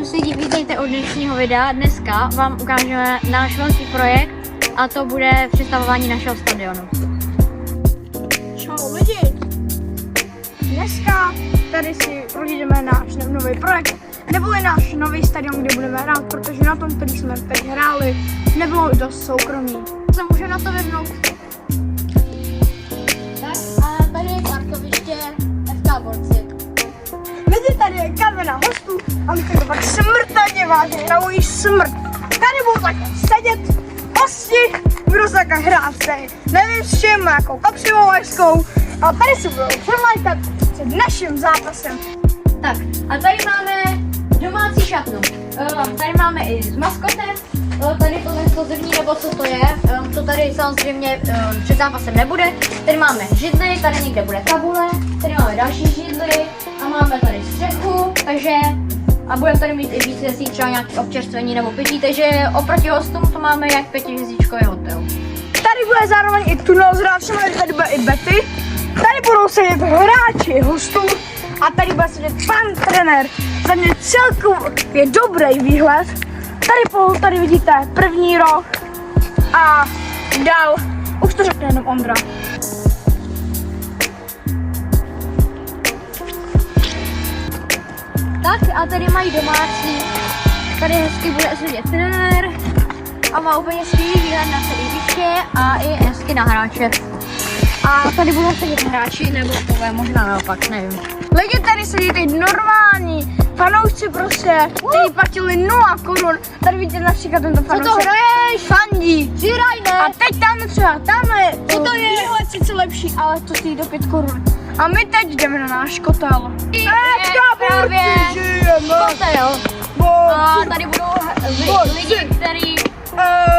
Čusidi, vítejte u dnešního videa. Dneska vám ukážeme náš velký projekt a to bude přestavování našeho stadionu. Čau lidi! Dneska tady si projdeme náš nový projekt, neboli náš nový stadion, kde budeme hrát, protože na tom, který jsme teď hráli, nebylo dost soukromí. Se může na to vyvnout. Tak a tady je parkoviště FK Borci. Lidi, tady je kamena hostů a my to tak smrtelně vážně na můj smrt. Tady budou takhle sedět hosti, budou se takhle hrát tady, nevím s čím, nějakou kapřivou leskou, a tady se budou přemlákat před naším zápasem. Tak a tady máme domácí šatnu. Tady máme i s maskotem. Tady to zrní, nebo co to je, to tady samozřejmě před zápasem nebude. Tady máme židli, tady někde bude tabule, tady máme další židli a máme tady střechu, takže a budeme tady mít i víc věcí, třeba nějaké občerstvení nebo pití, takže oproti hostům to máme jak 5hvězdičkový hotel. Tady bude zároveň i tunel s hráčem, tady bude i bety. Tady budou sedět hráči hostů a tady bude sedět pan trenér. Za mě celkově dobrý výhled. Tady vidíte první roh a dál, už to řekne jenom Ondra. Tak a tady mají domácí, tady hezky bude sedět trenér a má úplně skvělý výhled na celý hřiště a i hezky na hráče. A tady budou sedět hráči, nebo to možná naopak, nevím. Lidi, tady sedí teď normální fanoušci prostě, kteří platili 0 korun. Tady vidíte například tento fanoušek. Co to hraješ? Fandí. Zíraj, ne? A teď tam třeba, tamhle, Co to je? Výhled sice lepší, ale to stojí do 5 korun. A my teď jdeme na náš kotel. právě kotel. A tady budou lidi, kteří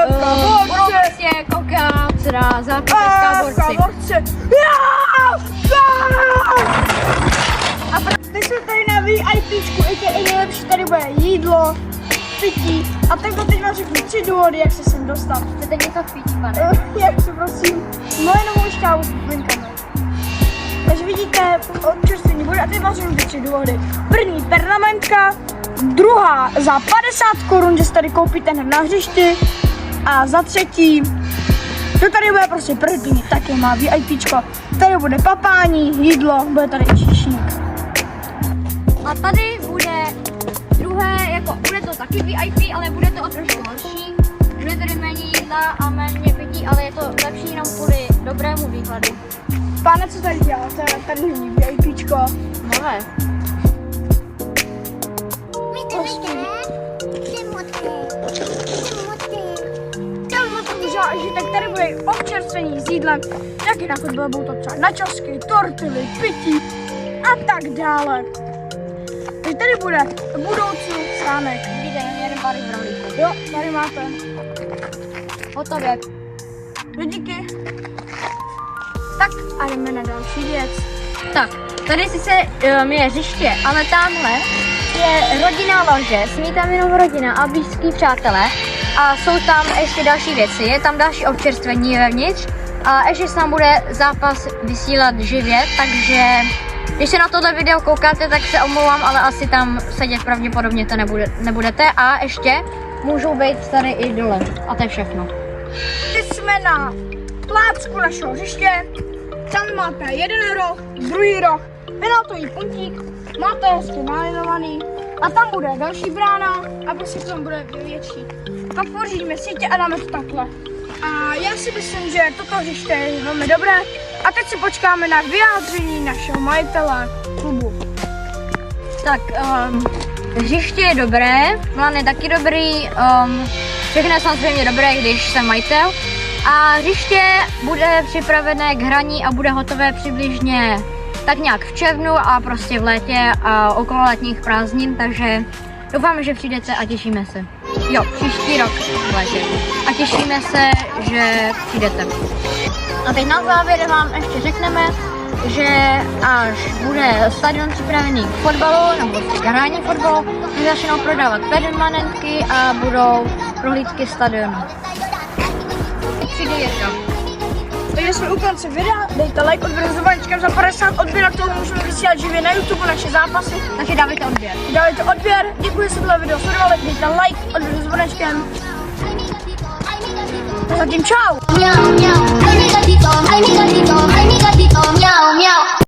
budou prostě koukat na zápas FK Borci. A teď jsme tady na VIPčku, i nejlepší, tady bude jídlo, pití. A takhle teď vám řeknu 3 důvody, jak se sem dostat. Chcete něco pít, pane? Jak se prosím, jenom už kávu s bublinkami. Takže vidíte, občerstvení bude a teď vám řeknu 3 důvody. První perlamentka, druhá za 50 korun, že si tady koupíte hned na hřišti. A za třetí, to tady bude prostě první, taky má VIPčko. Tady bude papání, jídlo, bude tady číšník. A tady bude druhé, jako bude to taky VIP, ale bude to o trošku horší. Bude tady méně jídla a méně pití, ale je to lepší jenom kvůli dobrému výhledu. Pane, co tady děláte? Tady není VIPčko. Nové. Že tak tady bude občerstvení s jídlem, taky na fotbal budou to třeba načosky, tortily, pití a tak dále. Takže tady bude v budoucnu stánek. Vidíte, jeden pár hranlíků. Jo, tady máte. Hotově. Díky. Tak a jdeme na další věc. Tak, tady sice je hřiště, ale tamhle je rodinná lože, smí tam jenom rodina a blízký přátelé. A jsou tam ještě další věci, je tam další občerstvení vevnitř a ještě se tam bude zápas vysílat živě, takže když se na tohle video koukáte, tak se omlouvám, ale asi tam sedět pravděpodobně to nebudete a ještě můžou být tady i dole a to je všechno. Teď jsme na plácku našeho hřiště, tam máte jeden roh, druhý roh, penaltový puntík, máte hezky nalinovaný a tam bude další brána a prostě tam bude větší. Pak pořídíme sítě a dáme to takhle. A já si myslím, že toto hřiště je velmi dobré. A teď si počkáme na vyjádření našeho majitele klubu. Tak, hřiště je dobré, plán je taky dobrý, všechno je samozřejmě dobré, když jsem majitel. A hřiště bude připravené k hraní a bude hotové přibližně tak nějak v červnu a prostě v létě a okolo letních prázdnin, takže doufáme, že přijdete a těšíme se. Jo, příští rok v létě. A těšíme se, že přijdete. A teď na závěr vám ještě řekneme, že až bude stadion připravený k fotbalu nebo k hrání fotbalu, tak začnou prodávat permanentky a budou prohlídky stadionu. Přijde Jirka. Takže jsme u konce videa, dejte like, odběr s zvonečkem, za 50 odběratelů můžeme vysílat živě na YouTube naše zápasy. Takže dávajte odběr. Dávajte odběr, děkuji, že jste tohle video sledovali, dejte like, odběr s zvonečkem. A zatím čau. Yo, yo,